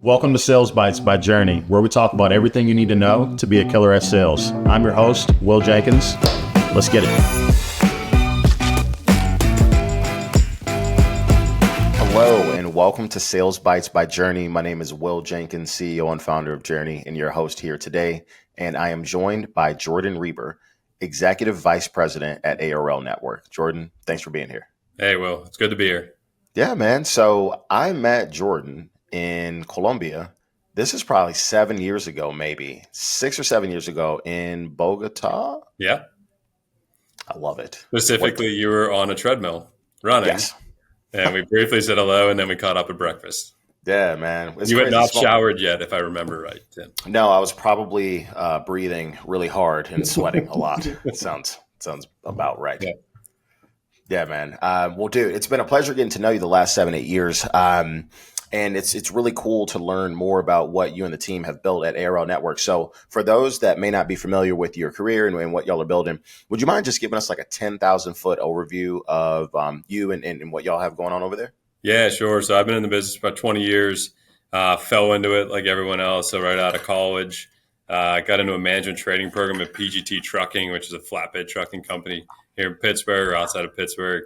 Welcome to Sales Bytes by Journey, where we talk about everything you need to know to be a killer at sales. I'm your host, Will Jenkins. Let's get it. Hello, and welcome to Sales Bytes by Journey. My name is Will Jenkins, CEO and founder of Journey, and your host here today. And I am joined by Jordan Reber, Executive Vice President at ARL Network. Jordan, thanks for being here. Hey, Will. It's good to be here. Yeah, man. So I met Jordan in Colombia. This is probably 7 years ago, maybe 6 or 7 years ago in Bogota. Yeah. I love it. Specifically, you were on a treadmill running. Yes. And we briefly said hello, and then we caught up at breakfast. Yeah, man. You had not showered yet, if I remember right, Tim. No, I was probably breathing really hard and sweating a lot. It sounds about right. Yeah, man. Well, dude, it's been a pleasure getting to know you the last 7-8 years. And it's really cool to learn more about what you and the team have built at ARL Network. So for those that may not be familiar with your career and what y'all are building, would you mind just giving us like a 10,000 foot overview of you and what y'all have going on over there? Yeah, sure. So I've been in the business for about 20 years, fell into it like everyone else. So right out of college, got into a management training program at PGT Trucking, which is a flatbed trucking company here in Pittsburgh or outside of Pittsburgh.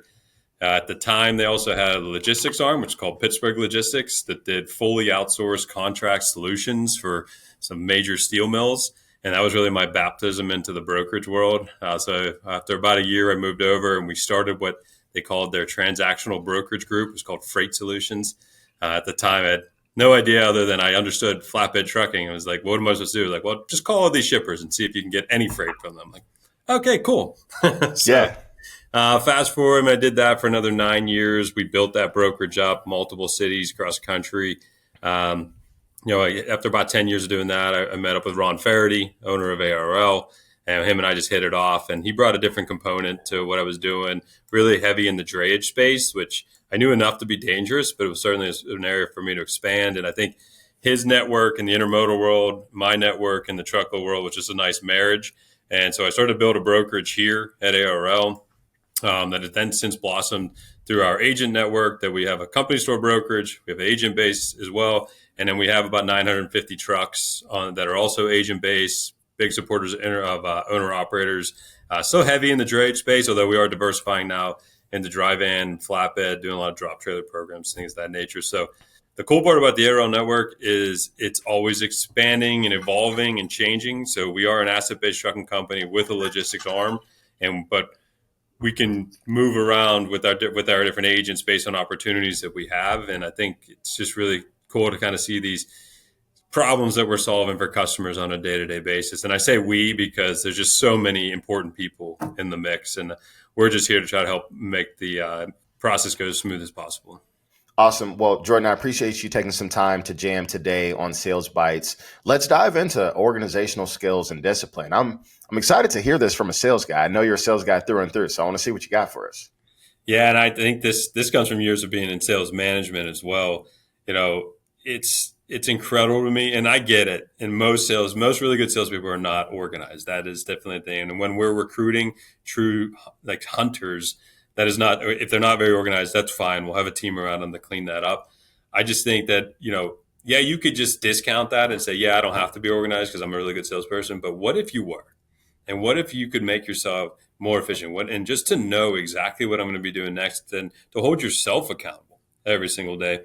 At the time, they also had a logistics arm, which is called Pittsburgh Logistics, that did fully outsourced contract solutions for some major steel mills. And that was really my baptism into the brokerage world. So after about a year, I moved over and we started what they called their transactional brokerage group. It was called Freight Solutions. At the time, I had no idea other than I understood flatbed trucking. I was like, what am I supposed to do? Like, well, just call all these shippers and see if you can get any freight from them. Like, okay, cool. Yeah. Fast forward, I did that for another 9 years. We built that brokerage up, multiple cities across the country. After about 10 years of doing that, I met up with Ron Faraday, owner of ARL, and him and I just hit it off. And he brought a different component to what I was doing, really heavy in the drayage space, which I knew enough to be dangerous, but it was certainly an area for me to expand. And I think his network in the intermodal world, my network in the truckload world was just a nice marriage. And so I started to build a brokerage here at ARL. That has then since blossomed through our agent network, that we have a company store brokerage, we have an agent base as well, and then we have about 950 trucks that are also agent based, big supporters of owner operators. So heavy in the drayage space, although we are diversifying now into dry van, flatbed, doing a lot of drop trailer programs, things of that nature. So the cool part about the ARL network is it's always expanding and evolving and changing. So we are an asset-based trucking company with a logistics arm, but we can move around with our different agents based on opportunities that we have. And I think it's just really cool to kind of see these problems that we're solving for customers on a day-to-day basis. And I say we because there's just so many important people in the mix. And we're just here to try to help make the process go as smooth as possible. Awesome. Well, Jordan, I appreciate you taking some time to jam today on Sales Bytes. Let's dive into organizational skills and discipline. I'm excited to hear this from a sales guy. I know you're a sales guy through and through, so I want to see what you got for us. Yeah, and I think this comes from years of being in sales management as well. You know, it's incredible to me, and I get it. And most really good salespeople are not organized. That is definitely a thing. And when we're recruiting true like hunters, that is not, if they're not very organized, that's fine. We'll have a team around them to clean that up. I just think that, you could just discount that and say, yeah, I don't have to be organized because I'm a really good salesperson. But what if you were? And what if you could make yourself more efficient? And just to know exactly what I'm going to be doing next and to hold yourself accountable every single day.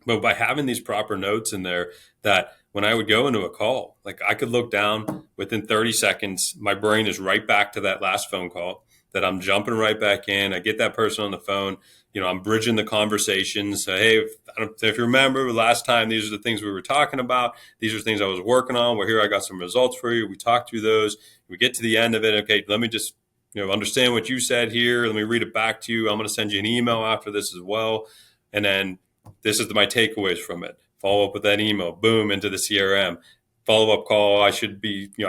But by having these proper notes in there that when I would go into a call, like I could look down within 30 seconds, my brain is right back to that last phone call, that I'm jumping right back in. I get that person on the phone. I'm bridging the conversations. Hey, if you remember last time, these are the things we were talking about. These are things I was working on. Well, here I got some results for you. We talked through those. We get to the end of it. Okay, let me just understand what you said here. Let me read it back to you. I'm going to send you an email after this as well. And then this is my takeaways from it. Follow up with that email. Boom, into the CRM. Follow-up call. I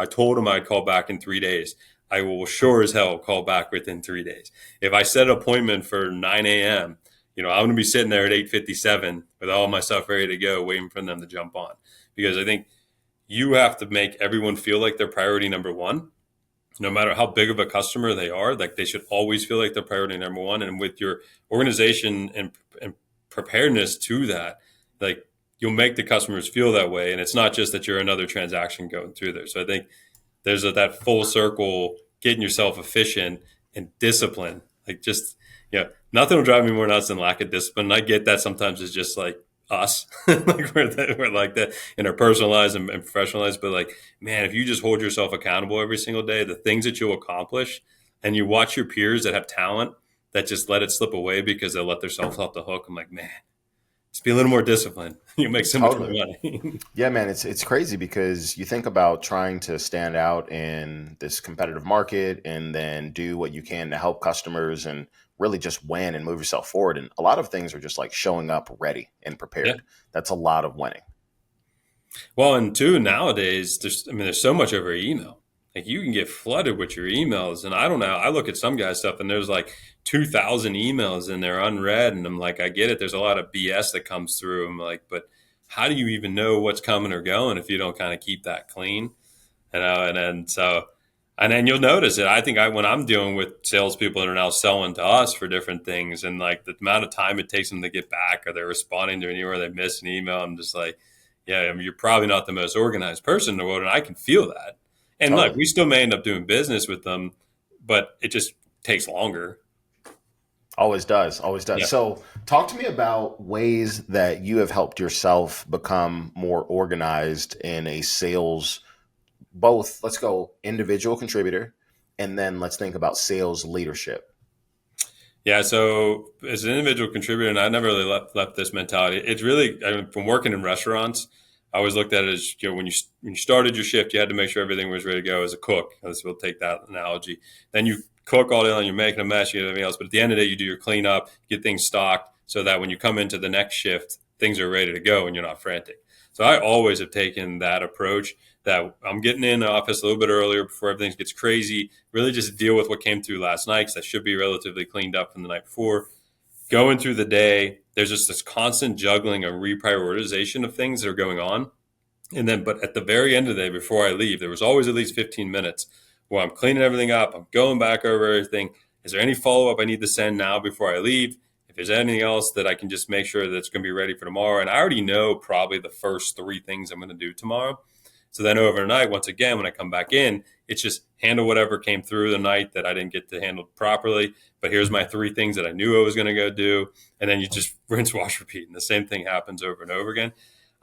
told him I'd call back in 3 days. I will sure as hell call back within 3 days. If I set an appointment for 9 a.m., I'm going to be sitting there at 8:57 with all my stuff ready to go, waiting for them to jump on. Because I think you have to make everyone feel like they're priority number one, no matter how big of a customer they are. Like they should always feel like they're priority number one. And with your organization and preparedness to that, like you'll make the customers feel that way. And it's not just that you're another transaction going through there. So I think there's that full circle, getting yourself efficient and discipline. Like just, nothing will drive me more nuts than lack of discipline. And I get that sometimes it's just like us, like we're like that in our personal lives and professional lives. But like, man, if you just hold yourself accountable every single day, the things that you'll accomplish, and you watch your peers that have talent that just let it slip away because they let themselves off the hook. I'm like, man, just be a little more disciplined. You make so much more money. Yeah, man, it's crazy because you think about trying to stand out in this competitive market and then do what you can to help customers and really just win and move yourself forward. And a lot of things are just like showing up ready and prepared. Yeah. That's a lot of winning. Well, and two, nowadays, there's so much over email. Like you can get flooded with your emails. And I don't know, I look at some guys' stuff and there's like 2,000 emails and they're unread. And I'm like, I get it. There's a lot of BS that comes through. I'm like, but how do you even know what's coming or going if you don't kind of keep that clean? And then you'll notice it. I think when I'm dealing with salespeople that are now selling to us for different things, and like the amount of time it takes them to get back, or they're responding to anywhere they miss an email, I'm just like, yeah, you're probably not the most organized person in the world, and I can feel that. And Totally. look, we still may end up doing business with them, but it just takes longer. Always does. Always does. Yeah. So talk to me about ways that you have helped yourself become more organized in a sales, both, let's go individual contributor, and then let's think about sales leadership. Yeah. So as an individual contributor, and I never really left this mentality. It's really, from working in restaurants, I always looked at it as, when you started your shift, you had to make sure everything was ready to go as a cook. We'll take that analogy. Then you cook all day long, you're making a mess, you do everything else. But at the end of the day, you do your cleanup, get things stocked so that when you come into the next shift, things are ready to go and you're not frantic. So I always have taken that approach that I'm getting in the office a little bit earlier before everything gets crazy, really just deal with what came through last night because that should be relatively cleaned up from the night before. Going through the day, there's just this constant juggling and reprioritization of things that are going on. And then, but at the very end of the day, before I leave, there was always at least 15 minutes where I'm cleaning everything up. I'm going back over everything. Is there any follow-up I need to send now before I leave? If there's anything else that I can just make sure that it's going to be ready for tomorrow. And I already know probably the first 3 things I'm going to do tomorrow. So then overnight, once again, when I come back in, it's just handle whatever came through the night that I didn't get to handle properly. But here's my 3 things that I knew I was going to go do. And then you just rinse, wash, repeat. And the same thing happens over and over again.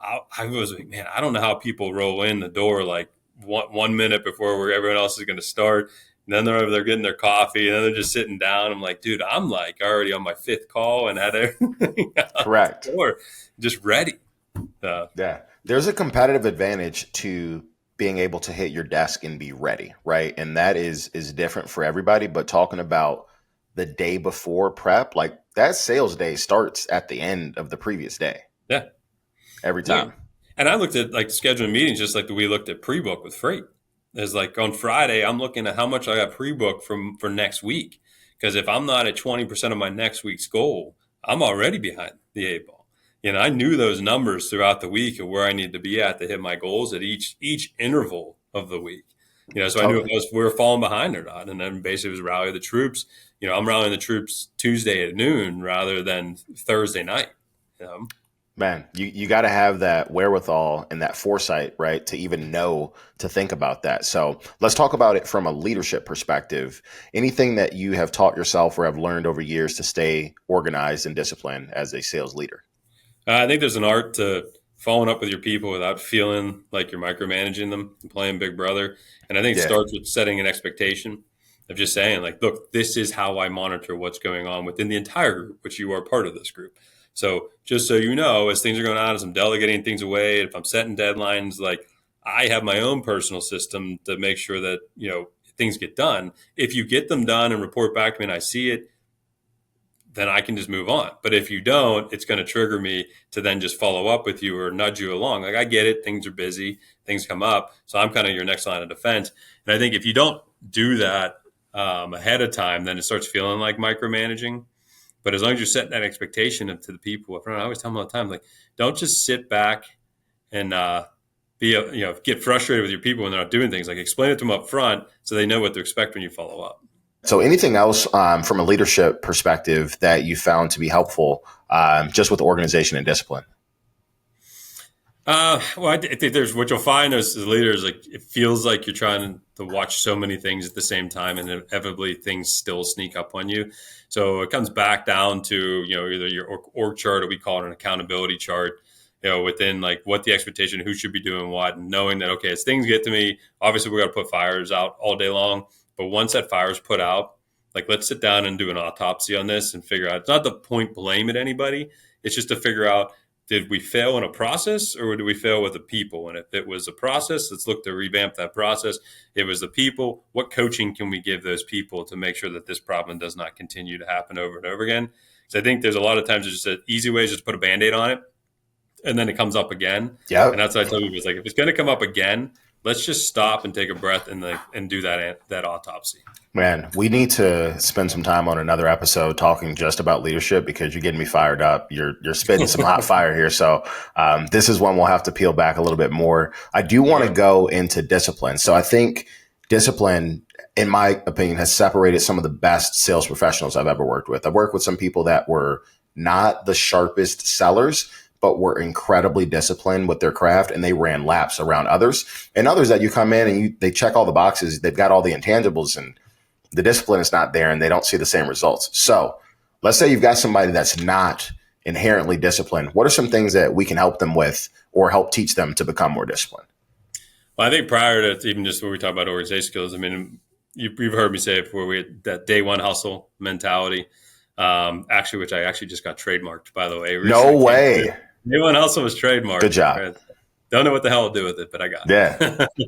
I was like, man, I don't know how people roll in the door like 1 minute before everyone else is going to start. And then they're over there getting their coffee and then they're just sitting down. I'm like, dude, I'm like already on my 5th call and had everything Correct. Or just ready. Yeah. There's a competitive advantage to being able to hit your desk and be ready, right? And that is different for everybody. But talking about the day before prep, like that sales day starts at the end of the previous day. Yeah. Every time. Yeah. And I looked at like scheduling meetings just like we looked at pre-book with freight. It's like on Friday, I'm looking at how much I got pre-booked for next week. Because if I'm not at 20% of my next week's goal, I'm already behind the 8 ball. I knew those numbers throughout the week of where I need to be at to hit my goals at each interval of the week. So I knew if we were falling behind or not. And then basically it was rally the troops. I'm rallying the troops Tuesday at noon rather than Thursday night. Man, you got to have that wherewithal and that foresight, right, to even know to think about that. So let's talk about it from a leadership perspective. Anything that you have taught yourself or have learned over years to stay organized and disciplined as a sales leader? I think there's an art to following up with your people without feeling like you're micromanaging them and playing Big Brother. And I think it starts with setting an expectation of just saying, like, look, this is how I monitor what's going on within the entire group, which you are part of this group. So just so you know, as things are going on, as I'm delegating things away, if I'm setting deadlines, like I have my own personal system to make sure that, things get done. If you get them done and report back to me and I see it, then I can just move on. But if you don't, it's going to trigger me to then just follow up with you or nudge you along. Like I get it. Things are busy. Things come up. So I'm kind of your next line of defense. And I think if you don't do that ahead of time, then it starts feeling like micromanaging. But as long as you're setting that expectation to the people up front, I always tell them all the time, like, don't just sit back and get frustrated with your people when they're not doing things. Like explain it to them up front so they know what to expect when you follow up. So anything else from a leadership perspective that you found to be helpful just with organization and discipline? Well, I think there's what you'll find as leaders, like it feels like you're trying to watch so many things at the same time, and inevitably things still sneak up on you. So it comes back down to either your org chart, or we call it an accountability chart. Within like what the expectation, who should be doing what, and knowing that as things get to me, obviously we got to put fires out all day long. But once that fire is put out, like let's sit down and do an autopsy on this and figure out. It's not the point blame at anybody. It's just to figure out, did we fail in a process or did we fail with the people? And if it was a process, let's look to revamp that process. If it was the people, what coaching can we give those people to make sure that this problem does not continue to happen over and over again? Because I think there's a lot of times it's just an easy way is just put a Band-Aid on it and then it comes up again. Yeah. And that's what I tell people, is like, if it's going to come up again, let's just stop and take a breath and do that autopsy. Man, we need to spend some time on another episode talking just about leadership, because you're getting me fired up. You're spitting some hot fire here. So this is one we'll have to peel back a little bit more. I do want to go into discipline. So I think discipline, in my opinion, has separated some of the best sales professionals I've ever worked with. I've worked with some people that were not the sharpest sellers, but were incredibly disciplined with their craft, and they ran laps around others. And others that you come in and they check all the boxes, they've got all the intangibles, and the discipline is not there and they don't see the same results. So let's say you've got somebody that's not inherently disciplined. What are some things that we can help them with or help teach them to become more disciplined? Well, I think prior to even just when we talk about organization skills, I mean, you've heard me say it before, we had that day one hustle mentality, actually, which I actually just got trademarked, by the way. No way. Day one hustle was trademarked. Good job. Don't know what the hell to do with it, but I got it. Yeah.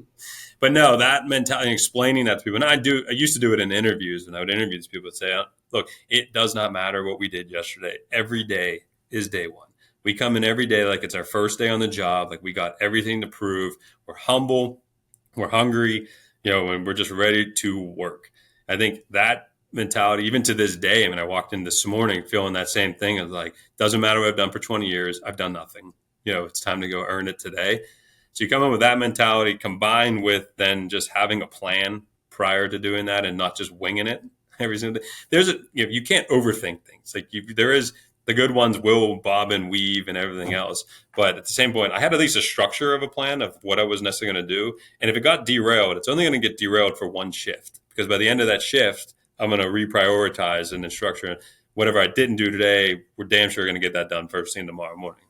But no, that mentality, explaining that to people, and I used to do it in interviews, and I would interview these people and say, look, it does not matter what we did yesterday. Every day is day one. We come in every day like it's our first day on the job, like we got everything to prove. We're humble, we're hungry, and we're just ready to work. I think that mentality, even to this day, I mean, I walked in this morning feeling that same thing of like, doesn't matter what I've done for 20 years, I've done nothing. It's time to go earn it today. So you come in with that mentality combined with then just having a plan prior to doing that and not just winging it every single day. You can't overthink things. Like there is the good ones will bob and weave and everything else. But at the same point, I had at least a structure of a plan of what I was necessarily going to do. And if it got derailed, it's only going to get derailed for one shift, because by the end of that shift, I'm going to reprioritize and then structure whatever I didn't do today. We're damn sure going to get that done first thing tomorrow morning.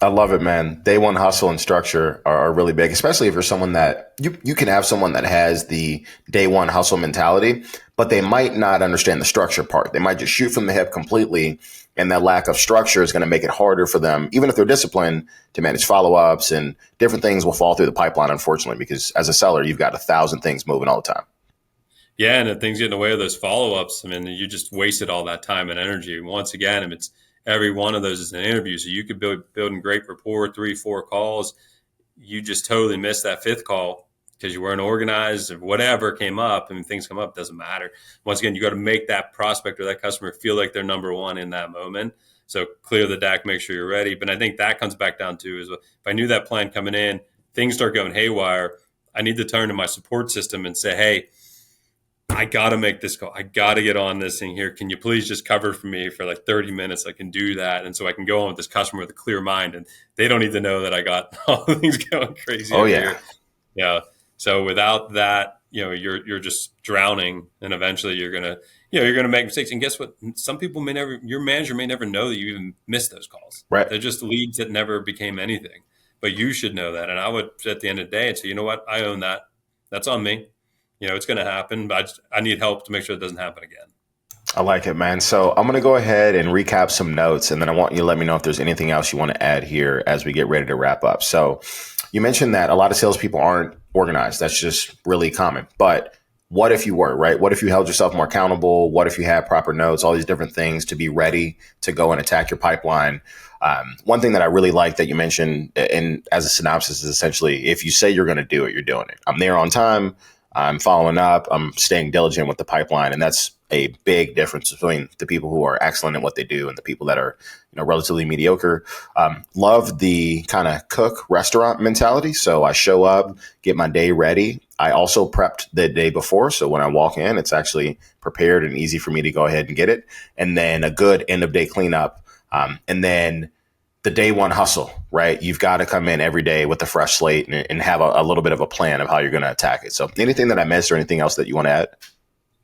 I love it, man. Day one hustle and structure are really big, especially if you're someone that you can have someone that has the day one hustle mentality, but they might not understand the structure part. They might just shoot from the hip completely. And that lack of structure is going to make it harder for them, even if they're disciplined, to manage follow-ups, and different things will fall through the pipeline, unfortunately, because as a seller, you've got 1,000 things moving all the time. Yeah. And if things get in the way of those follow-ups, I mean, you just wasted all that time and energy. Once again, if it's every one of those is an interview. So you could building great rapport, 3-4 calls. You just totally missed that 5th call because you weren't organized or whatever came up. I mean, things come up, doesn't matter. Once again, you got to make that prospect or that customer feel like they're number one in that moment. So clear the deck, make sure you're ready. But I think that comes back down to is if I knew that plan coming in, things start going haywire, I need to turn to my support system and say, hey, I got to make this call. I got to get on this thing here. Can you please just cover for me for like 30 minutes? I can do that. And so I can go on with this customer with a clear mind, and they don't need to know that I got all the things going crazy. Oh, yeah. Here. Yeah. So without that, you're just drowning, and eventually you're going to make mistakes. And guess what? Some people your manager may never know that you even missed those calls. Right. They're just leads that never became anything, but you should know that. And I would, at the end of the day, say, you know what? I own that. That's on me. It's going to happen, but I need help to make sure it doesn't happen again. I like it, man. So I'm going to go ahead and recap some notes, and then I want you to let me know if there's anything else you want to add here as we get ready to wrap up. So you mentioned that a lot of salespeople aren't organized. That's just really common. But what if you were, right? What if you held yourself more accountable? What if you had proper notes, all these different things to be ready to go and attack your pipeline? One thing that I really like that you mentioned as a synopsis is essentially, if you say you're going to do it, you're doing it. I'm there on time. I'm following up. I'm staying diligent with the pipeline. And that's a big difference between the people who are excellent at what they do and the people that are, relatively mediocre. Love the kind of cook restaurant mentality. So I show up, get my day ready. I also prepped the day before. So when I walk in, it's actually prepared and easy for me to go ahead and get it. And then a good end of day cleanup. And then the day one hustle, right? You've got to come in every day with a fresh slate and have a little bit of a plan of how you're going to attack it. So anything that I missed or anything else that you want to add?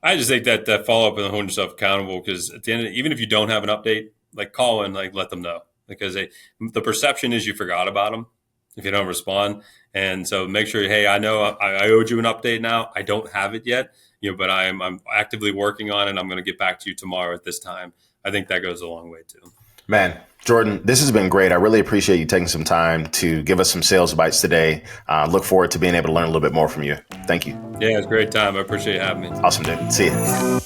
I just think that follow up and holding yourself accountable, because at the end, even if you don't have an update, like call and like let them know, because the perception is you forgot about them if you don't respond. And so make sure, hey, I know I owed you an update now. I don't have it yet, but I'm actively working on it. I'm going to get back to you tomorrow at this time. I think that goes a long way too. Man, Jordan, this has been great. I really appreciate you taking some time to give us some sales bites today. Look forward to being able to learn a little bit more from you. Thank you. Yeah, it's a great time. I appreciate you having me. Awesome, dude. See you.